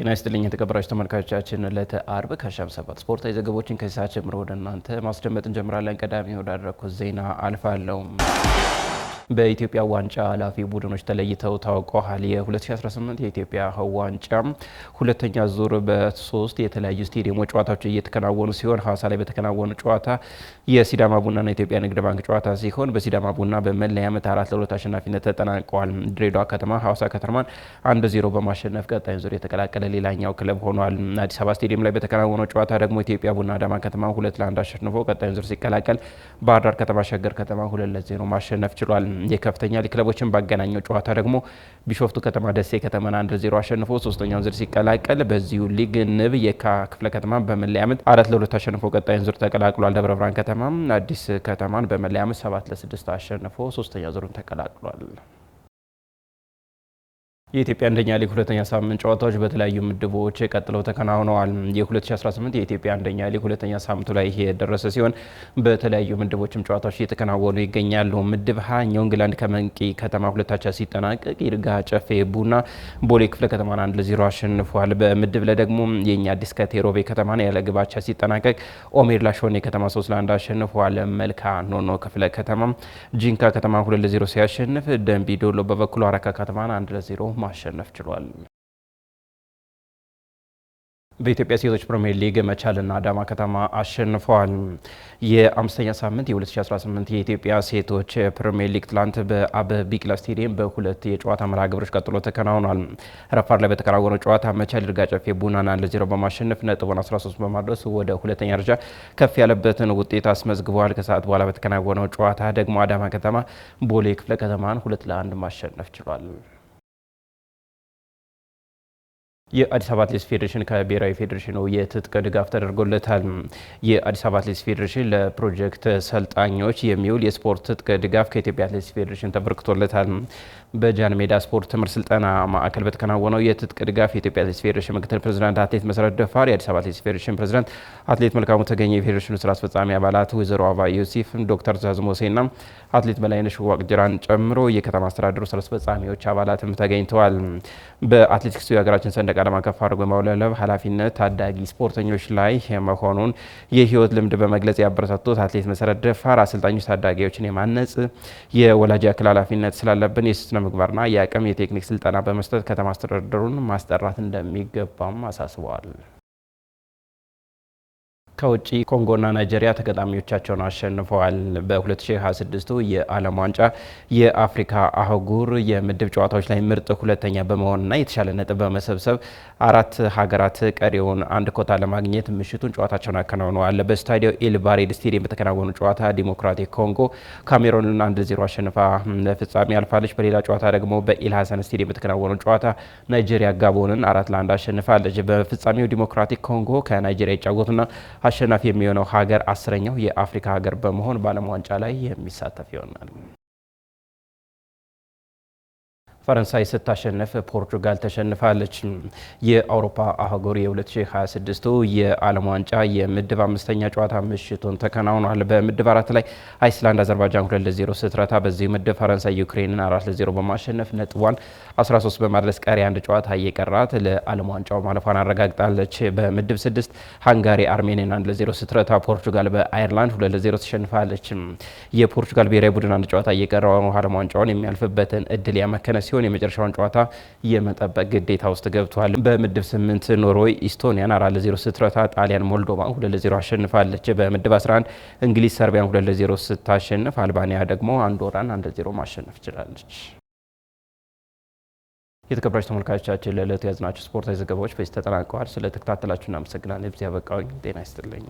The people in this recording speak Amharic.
ጤና ይስጥልኝ የተከበራችሁ ተመልካቾቻችን፣ ዕለተ አርብ ከሻም 7 ስፖርታዊ ዘገባዎችን ከሰዓት ጀምሮ ወደ እናንተ ማስደመጥ እንጀምራለን። ቀዳሚ ወዳደረኩት ዜና አልፋለሁ። በኢትዮጵያ ዋንጫ ኃላፊ ቡድኖች ተለይተው ታውቀዋል። የ2018 የኢትዮጵያ ዋንጫ ሁለተኛ ዙር በሶስት የተለያዩ ስቴዲየሞች ጨዋታዎች እየተከናወኑ ሲሆን ሐዋሳ ላይ በተከናወኑ ጨዋታ የሲዳማ ቡናና የኢትዮጵያ ንግድ ባንክ ጨዋታ ሲሆን በሲዳማ ቡና በመለያ ምት 4-2 አሸናፊነት ተጠናቀዋል። ድሬዳዋ ከተማ ሐዋሳ ከተማን 1-0 በማሸነፍ ቀጣዩን ዙር የተቀላቀለ ሌላኛው ክለብ ሆኗል። አዲስ አበባ ስቴዲየም ላይ በተከናወነው ጨዋታ ደግሞ ኢትዮጵያ ቡና አዳማ ከተማ 2-1 አሸንፎ ቀጣዩን ዙር ሲቀላቀል ባህር ዳር ከተማ ሸገር ከተማ 2-0 ማሸነፍ ችሏል። የከፍተኛ ሊግ ክለቦችን ባገናኘው ጨዋታ ደግሞ ቢሾፍቱ ከተማ ደሴ ከተማን 1-0 አሸንፎ ሶስተኛውን ዙር ሲቀላቀል በዚሁ ሊግ ንብ የካ ክፍለ ከተማ በመለያ ምት 4-2 አሸንፎ ቀጣዩን ዙር ተቀላቅሏል። ደብረ ብርሃን ከተማ አዲስ ከተማን በመለያ ምት 7-6 አሸንፎ ሶስተኛ ዙሩን ተቀላቅሏል። የኢትዮጵያ አንደኛ ሊግ ሁለተኛ ሳምንት ጨዋታዎች በተለያዩ ምድቦች ቀጥለው ተከናውነዋል። የ2018 የኢትዮጵያ አንደኛ ሊግ ሁለተኛ ሳምንቱ ላይ የደረሰ ሲሆን በተለያዩ ምድቦችም ጨዋታዎች እየተከናወኑ ይገኛሉ። ምድብ ሀ ኒውንግላንድ ከመንቂ ከተማ ሁለታቻ ሲጠናቀቅ ይርጋ ጨፌ ቡና ቦሌ ክፍለ ከተማን 1-0 አሸንፏል። በምድብ ላይ ደግሞ የኛ አዲስ ከቴሮቤ ከተማን ያለ ግብ አቻ ሲጠናቀቅ ኦሜድላ ሾኔ ከተማ 3-1 አሸንፏል። መልካ ኖኖ ክፍለ ከተማ ጂንካ ከተማ 2-0 ሲያሸንፍ ደንቢ ዶሎ በበኩሉ አረካ ከተማን 1-0 ማሸነፍ ችሏል። በኢትዮጵያ ሴቶች ፕሪሚየር ሊግ መቻልና አዳማ ከተማ አሸንፈዋል። የአምስተኛ ሳምንት የ2018 የኢትዮጵያ ሴቶች ፕሪሚየር ሊግ ትላንት በአበበ ቢቂላ ስቴዲየም በሁለት የጨዋታ መርሃ ግብሮች ቀጥሎ ተከናውኗል። ረፋድ ላይ በተከናወነው ጨዋታ መቻል ይርጋ ጨፌ ቡናን 1-0 በማሸነፍ ነጥቡን 13 በማድረስ ወደ ሁለተኛ ደረጃ ከፍ ያለበትን ውጤት አስመዝግበዋል። ከሰዓት በኋላ በተከናወነው ጨዋታ ደግሞ አዳማ ከተማ ቦሌ ክፍለ ከተማን 2-1 ማሸነፍ ችሏል። የአዲስ አበባ አትሌቲክስ ፌዴሬሽን ከብሔራዊ ፌዴሬሽኑ የትጥቅ ድጋፍ ተደርጎለታል። የአዲስ አበባ አትሌቲክስ ፌዴሬሽን ለፕሮጀክት ሰልጣኞች የሚውል የስፖርት ትጥቅ ድጋፍ ከኢትዮጵያ አትሌቲክስ ፌዴሬሽን ተበርክቶለታል። በጃን ሜዳ ስፖርት ትምህርት ስልጠና ማዕከል በተከናወነው የትጥቅ ድጋፍ የኢትዮጵያ አትሌቲክስ ፌዴሬሽን ምክትል ፕሬዝዳንት አትሌት መሰረት ደፋር፣ የአዲስ አበባ አትሌቲክስ ፌዴሬሽን ፕሬዝዳንት አትሌት መልካሙ ተገኘ፣ የፌዴሬሽኑ ስራ አስፈጻሚ አባላት ወይዘሮ አባ ዮሴፍ፣ ዶክተር ትእዛዝ ሞሴና አትሌት በላይነሽ ዋቅጅራን ጨምሮ የከተማ አስተዳደሩ ስራ አስፈጻሚዎች አባላትም ተገኝተዋል። በአትሌቲክሱ የሀገራችን ሰንደቅ ዓላማ ከፍ አድርጎ የማውለብለብ ኃላፊነት ታዳጊ ስፖርተኞች ላይ መሆኑን የህይወት ልምድ በመግለጽ ያበረታቱት አትሌት መሰረት ደፋር አሰልጣኞች ታዳጊዎችን የማነጽ የወላጅ አካል ኃላፊነት ስላለብን የስነ ምግባርና የአቅም የቴክኒክ ስልጠና በመስጠት ከተማ አስተዳደሩን ማስጠራት እንደሚገባም አሳስበዋል። ከውጪ ኮንጎና ናይጄሪያ ተጋጣሚዎቻቸውን አሸንፈዋል። በ2026 የዓለም ዋንጫ የአፍሪካ አህጉር የምድብ ጨዋታዎች ላይ ምርጥ ሁለተኛ በመሆንና የተሻለ ነጥብ በመሰብሰብ አራት ሀገራት ቀሪውን አንድ ኮታ ለማግኘት ምሽቱን ጨዋታቸውን አከናውነዋል። በስታዲዮ ኤልባሬድ ስቴዲየም በተከናወኑ ጨዋታ ዲሞክራቲክ ኮንጎ ካሜሮንን 1-0 አሸንፋ ለፍጻሜ አልፋለች። በሌላ ጨዋታ ደግሞ በኢልሃሰን ስቴዲየም በተከናወኑ ጨዋታ ናይጄሪያ ጋቦንን 4-1 አሸንፋለች። በፍጻሜው ዲሞክራቲክ ኮንጎ ከናይጄሪያ ይጫወቱና አሸናፊ የሚሆነው ሀገር 10ኛው የአፍሪካ ሀገር በመሆን በዓለም ዋንጫ ላይ የሚሳተፍ ይሆናል። ፈረንሳይ ስታሸንፍ ፖርቹጋል ተሸንፋለች። የአውሮፓ አህጉር የ2026 የዓለም ዋንጫ የምድብ አምስተኛ ጨዋታ ምሽቱን ተከናውኗል። በምድብ 4 ላይ አይስላንድ አዘርባይጃን 2-0 ስትረታ፣ በዚህ ምድብ ፈረንሳይ ዩክሬንን 4-0 በማሸነፍ ነጥቧን 13 በማድረስ ቀሪ አንድ ጨዋታ እየቀራት ለዓለም ዋንጫው ማለፏን አረጋግጣለች። በምድብ 6 ሃንጋሪ አርሜኒያን 1-0 ስትረታ፣ ፖርቹጋል በአየርላንድ 2-0 ተሸንፋለች። የፖርቹጋል ብሔራዊ ቡድን አንድ ጨዋታ እየቀረው ዓለም ዋንጫውን የሚያልፍበትን እድል ያመከነ ሲሆን የመጨረሻውን ጨዋታ የመጠበቅ ግዴታ ውስጥ ገብቷል። በምድብ 8 ኖርዌይ ኢስቶኒያን 4-0 ስትረታ፣ ጣሊያን ሞልዶቫን 2-0 አሸንፋለች። በምድብ 11 እንግሊዝ ሰርቢያን 2-0 ስታሸንፍ፣ አልባኒያ ደግሞ አንዶራን 1-0 ማሸነፍ ችላለች። የተከበራችሁ ተመልካቾቻችን ለዕለቱ ያዝናችሁ ስፖርታዊ ዘገባዎች በዚህ ተጠናቀዋል። ስለተከታተላችሁ እናመሰግናለን። በዚህ ያበቃኝ። ጤና ይስጥልኝ።